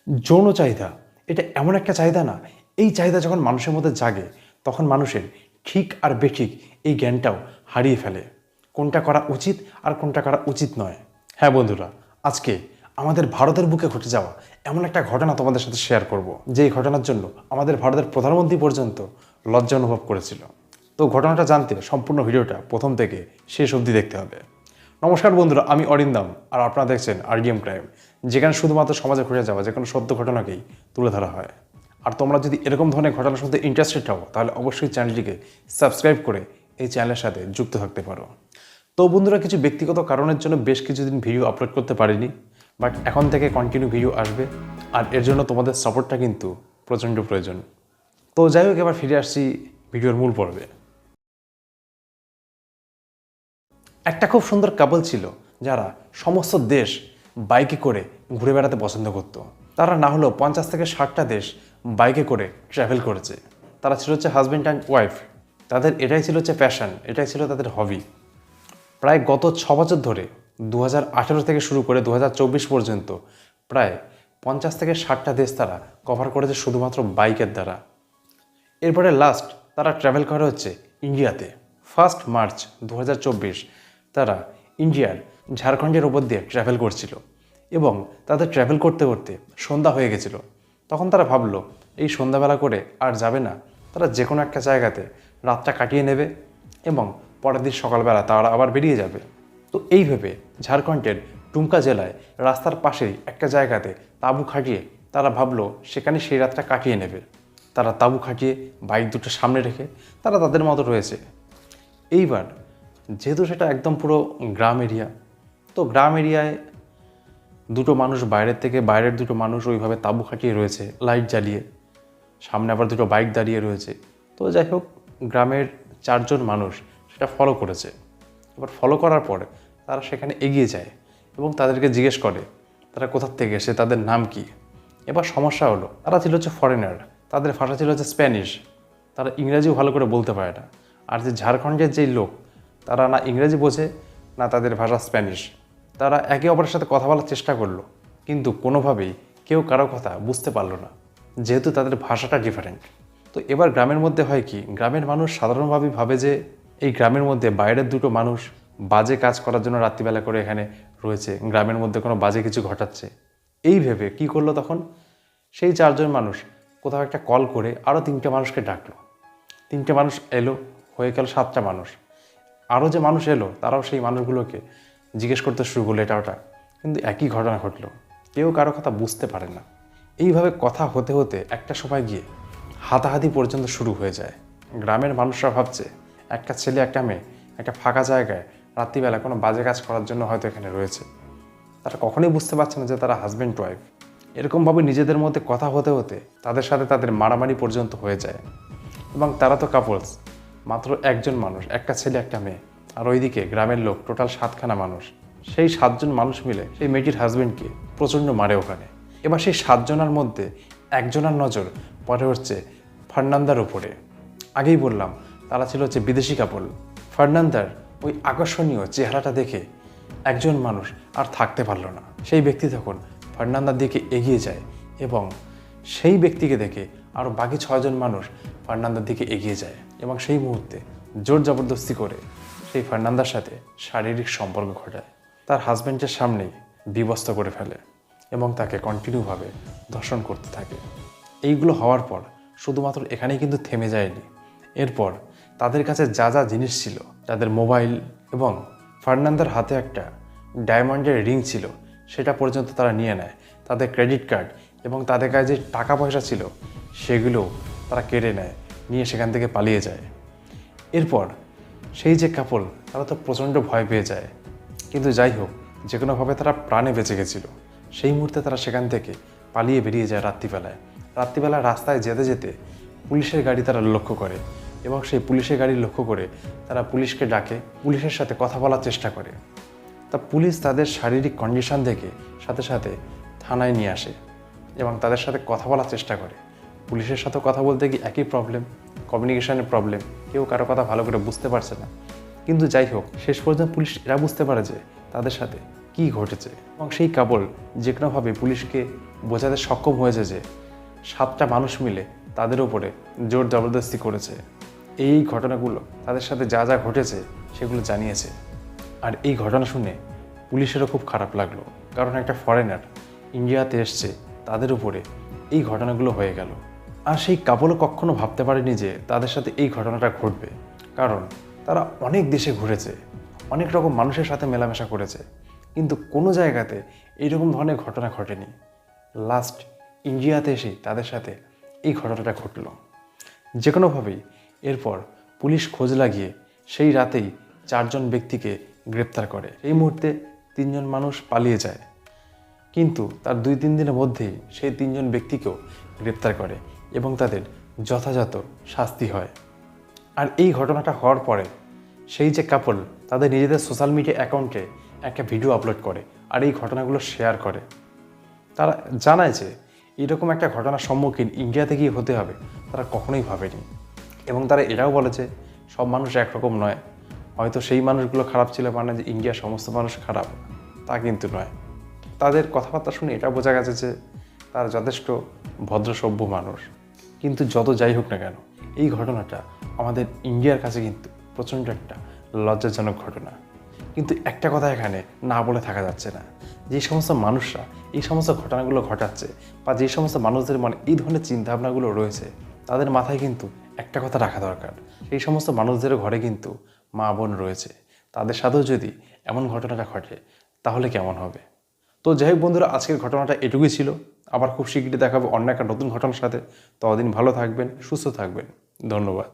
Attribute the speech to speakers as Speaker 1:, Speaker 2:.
Speaker 1: যৌন চাহিদা এটা এমন একটা চাহিদা না, এই চাহিদা যখন মানুষের মধ্যে জাগে তখন মানুষের ঠিক আর বেঠিক এই জ্ঞানটাও হারিয়ে ফেলে, কোনটা করা উচিত আর কোনটা করা উচিত নয়। হ্যাঁ বন্ধুরা, আজকে আমাদের ভারতের বুকে ঘটে যাওয়া এমন একটা ঘটনা তোমাদের সাথে শেয়ার করব, যেই ঘটনার জন্য আমাদের ভারতের প্রধানমন্ত্রী পর্যন্ত লজ্জা অনুভব করেছিল। তো ঘটনাটা জানতে সম্পূর্ণ ভিডিওটা প্রথম থেকে শেষ অবধি দেখতে হবে। নমস্কার বন্ধুরা, আমি অরিন্দম আর আপনারা দেখছেন আরডিএম ক্রাইম, যেখানে শুধুমাত্র সমাজে ঘটে যাওয়া যে কোনো সত্য ঘটনাকেই তুলে ধরা হয়। আর তোমরা যদি এরকম ধরনের ঘটনা শুনতে ইন্টারেস্টেড হও তাহলে অবশ্যই চ্যানেলটিকে সাবস্ক্রাইব করে এই চ্যানেলের সাথে যুক্ত থাকতে পারো। তো বন্ধুরা, কিছু ব্যক্তিগত কারণের জন্য বেশ কিছুদিন ভিডিও আপলোড করতে পারিনি, বাট এখন থেকে কন্টিনিউ ভিডিও আসবে, আর এর জন্য তোমাদের সাপোর্টটা কিন্তু প্রচণ্ড প্রয়োজন। তো যাই হোক, এবার ফিরে আসছি ভিডিওর মূল পর্বে। একটা খুব সুন্দর কাপল ছিল যারা সমস্ত দেশ বাইকে করে ঘুরে বেড়াতে পছন্দ করত। তারা না হলেও 50 থেকে 60টা দেশ বাইকে করে ট্রাভেল করেছে। তারা ছিল হচ্ছে হাজব্যান্ড অ্যান্ড ওয়াইফ। তাদের এটাই ছিল হচ্ছে প্যাশন, এটাই ছিল তাদের হবি। প্রায় গত 6 বছর ধরে 2018 থেকে শুরু করে 2024 পর্যন্ত প্রায় 50 থেকে 60টা দেশ তারা কভার করেছে শুধুমাত্র বাইকের দ্বারা। এরপরে লাস্ট তারা ট্রাভেল করে হচ্ছে ইন্ডিয়াতে। 1 মার্চ 2024 তারা ইন্ডিয়ার ঝাড়খণ্ডের ওপর দিয়ে ট্রাভেল করছিল এবং তাদের ট্রাভেল করতে করতে সন্ধ্যা হয়ে গেছিল। তখন তারা ভাবলো এই সন্ধ্যাবেলা করে আর যাবে না, তারা যে কোনো একটা জায়গাতে রাতটা কাটিয়ে নেবে এবং পরের দিন সকালবেলা তারা আবার বেরিয়ে যাবে। তো এই ভেবে ঝাড়খণ্ডের ডুমকা জেলায় রাস্তার পাশেই একটা জায়গাতে তাঁবু খাটিয়ে তারা ভাবলো সেখানে সেই রাতটা কাটিয়ে নেবে। তারা তাঁবু খাটিয়ে বাইক দুটো সামনে রেখে তারা তাদের মতো রয়েছে। এইবার যেহেতু সেটা একদম পুরো গ্রাম এরিয়া, তো গ্রাম এরিয়ায় দুটো মানুষ বাইরের দুটো মানুষ ওইভাবে তাঁবু খাটিয়ে রয়েছে লাইট জ্বালিয়ে, সামনে আবার দুটো বাইক দাঁড়িয়ে রয়েছে। তো যাই হোক, গ্রামের 4 জন মানুষ সেটা ফলো করেছে। এবার ফলো করার পর তারা সেখানে এগিয়ে যায় এবং তাদেরকে জিজ্ঞেস করে তারা কোথার থেকে এসে, তাদের নাম কি। এবার সমস্যা হলো তারা ছিল হচ্ছে ফরেনার, তাদের ভাষা ছিল হচ্ছে স্প্যানিশ, তারা ইংরেজিও ভালো করে বলতে পারে না। আর যে ঝাড়খণ্ডের যেই লোক, তারা না ইংরেজি বোঝে না তাদের ভাষা স্প্যানিশ। তারা একে অপরের সাথে কথা বলার চেষ্টা করলো, কিন্তু কোনোভাবেই কেউ কারো কথা বুঝতে পারলো না, যেহেতু তাদের ভাষাটা ডিফারেন্ট। তো এবার গ্রামের মধ্যে হয় কি, গ্রামের মানুষ সাধারণভাবেই ভাবে যে এই গ্রামের মধ্যে বাইরের দুটো মানুষ বাজে কাজ করার জন্য রাত্রিবেলা করে এখানে রয়েছে, গ্রামের মধ্যে কোনো বাজে কিছু ঘটাচ্ছে। এই ভেবে কি করলো তখন, সেই 4 জন মানুষ কোথাও একটা কল করে আরও 3টে মানুষকে ডাকলো। 3টে মানুষ এলো, হয়ে গেল 7টা মানুষ। আরও যে মানুষ এলো তারাও সেই মানুষগুলোকে জিজ্ঞেস করতে শুরু করলো এটা ওটা, কিন্তু একই ঘটনা ঘটলো, কেউ কারো কথা বুঝতে পারে না। এইভাবে কথা হতে হতে একটা সময় গিয়ে হাতাহাতি পর্যন্ত শুরু হয়ে যায়। গ্রামের মানুষরা ভাবছে একটা ছেলে একটা মেয়ে একটা ফাঁকা জায়গায় রাত্রিবেলা কোনো বাজে কাজ করার জন্য হয়তো এখানে রয়েছে। তারা কখনোই বুঝতে পারছে না যে তারা হাজব্যান্ড ওয়াইফ। এরকমভাবে নিজেদের মধ্যে কথা হতে হতে তাদের সাথে তাদের মারামারি পর্যন্ত হয়ে যায়। এবং তারা তো কাপলস, মাত্র একজন মানুষ, একটা ছেলে একটা মেয়ে, আর ওইদিকে গ্রামের লোক টোটাল 7খানা মানুষ। সেই 7 জন মানুষ মিলে সেই মেয়েটির হাজব্যান্ডকে প্রচণ্ড মারে ওখানে। এবার সেই 7 জনের মধ্যে একজনের নজর পড়ে হচ্ছে ফার্নান্দার উপরে। আগেই বললাম তারা ছিল হচ্ছে বিদেশি কাপল। ফার্নান্দার ওই আকর্ষণীয় চেহারাটা দেখে একজন মানুষ আর থাকতে পারলো না। সেই ব্যক্তি তখন ফার্নান্দার দিকে এগিয়ে যায় এবং সেই ব্যক্তিকে দেখে আরও বাকি 6 জন মানুষ ফার্নান্দার দিকে এগিয়ে যায় এবং সেই মুহূর্তে জোর জবরদস্তি করে সেই ফার্নান্দার সাথে শারীরিক সম্পর্ক ঘটায়। তার হাজব্যান্ডের সামনেই বিবস্ত্র করে ফেলে এবং তাকে কন্টিনিউভাবে ধর্ষণ করতে থাকে। এইগুলো হওয়ার পর শুধুমাত্র এখানেই কিন্তু থেমে যায়নি। এরপর তাদের কাছে যা যা জিনিস ছিল, তাদের মোবাইল এবং ফার্নান্দার হাতে একটা ডায়মন্ডের রিং ছিল, সেটা পর্যন্ত তারা নিয়ে নেয়। তাদের ক্রেডিট কার্ড এবং তাদের কাছে যে টাকা পয়সা ছিল সেগুলো তারা কেড়ে নেয়, নিয়ে সেখান থেকে পালিয়ে যায়। এরপর সেই যে কাপল, তারা তো প্রচণ্ড ভয় পেয়ে যায়, কিন্তু যাই হোক যে কোনোভাবে তারা প্রাণে বেঁচে গেছিল। সেই মুহূর্তে তারা সেখান থেকে পালিয়ে বেরিয়ে যায় রাত্রিবেলায় রাস্তায় যেতে যেতে পুলিশের গাড়ি তারা লক্ষ্য করে এবং সেই পুলিশের গাড়ি লক্ষ্য করে তারা পুলিশকে ডাকে, পুলিশের সাথে কথা বলার চেষ্টা করে। তা পুলিশ তাদের শারীরিক কন্ডিশন দেখে সাথে সাথে থানায় নিয়ে আসে এবং তাদের সাথে কথা বলার চেষ্টা করে। পুলিশের সাথে কথা বলতে গিয়ে একই প্রবলেম, কমিউনিকেশনের প্রবলেম, কেউ কারো কথা ভালো করে বুঝতে পারছে না। কিন্তু যাই হোক, শেষ পর্যন্ত পুলিশ এরা বুঝতে পারে যে তাদের সাথে কী ঘটেছে এবং সেই কাপল যে কোনোভাবে পুলিশকে বোঝাতে সক্ষম হয়েছে যে 7টা মানুষ মিলে তাদের উপরে জোর জবরদস্তি করেছে। এই ঘটনাগুলো তাদের সাথে যা যা ঘটেছে সেগুলো জানিয়েছে। আর এই ঘটনা শুনে পুলিশেরও খুব খারাপ লাগলো, কারণ একটা ফরেনার ইন্ডিয়াতে এসছে, তাদের উপরে এই ঘটনাগুলো হয়ে গেল। আর সেই কাপলও কখনো ভাবতে পারেনি যে তাদের সাথে এই ঘটনাটা ঘটবে, কারণ তারা অনেক দেশে ঘুরেছে, অনেক রকম মানুষের সাথে মেলামেশা করেছে, কিন্তু কোনো জায়গাতে এইরকম ধরনের ঘটনা ঘটেনি। লাস্ট ইন্ডিয়াতে এসেই তাদের সাথে এই ঘটনাটা ঘটল। যে কোনোভাবেই এরপর পুলিশ খোঁজ লাগিয়ে সেই রাতেই 4জন ব্যক্তিকে গ্রেপ্তার করে। এই মুহূর্তে 3জন মানুষ পালিয়ে যায়, কিন্তু তার 2-3 দিনের মধ্যেই সেই 3জন ব্যক্তিকেও গ্রেপ্তার করে এবং তাদের যথাযথ শাস্তি হয়। আর এই ঘটনাটা হওয়ার পরে সেই যে কাপল তাদের নিজেদের সোশ্যাল মিডিয়া অ্যাকাউন্টে একটা ভিডিও আপলোড করে আর এই ঘটনাগুলো শেয়ার করে। তারা জানায় যে এরকম একটা ঘটনার সম্মুখীন ইন্ডিয়াতে গিয়ে হতে হবে তারা কখনোই ভাবেনি, এবং তারা এটাও বলে যে সব মানুষ একরকম নয়, হয়তো সেই মানুষগুলো খারাপ ছিল মানে যে ইন্ডিয়ার সমস্ত মানুষ খারাপ, তা কিন্তু নয়। তাদের কথাবার্তা শুনে এটা বোঝা গেছে যে তারা যথেষ্ট ভদ্র সভ্য মানুষ। কিন্তু যত যাই হোক না কেন, এই ঘটনাটা আমাদের ইন্ডিয়ার কাছে কিন্তু প্রচণ্ড একটা লজ্জাজনক ঘটনা। কিন্তু একটা কথা এখানে না বলে থাকা যাচ্ছে না, যে সমস্ত মানুষরা এই সমস্ত ঘটনাগুলো ঘটাচ্ছে বা যে সমস্ত মানুষদের মনে এই ধরনের চিন্তাভাবনাগুলো রয়েছে, তাদের মাথায় কিন্তু একটা কথা রাখা দরকার, সেই সমস্ত মানুষদের ঘরে কিন্তু মা বোন রয়েছে, তাদের সাথেও যদি এমন ঘটনাটা ঘটে তাহলে কেমন হবে। তো যাই হোক বন্ধুরা, আজকের ঘটনাটা এটুকুই ছিল। আবার খুব শীঘ্রই দেখাবো অন্য একটা নতুন ঘটনার সাথে। ততদিন ভালো থাকবেন, সুস্থ থাকবেন। ধন্যবাদ।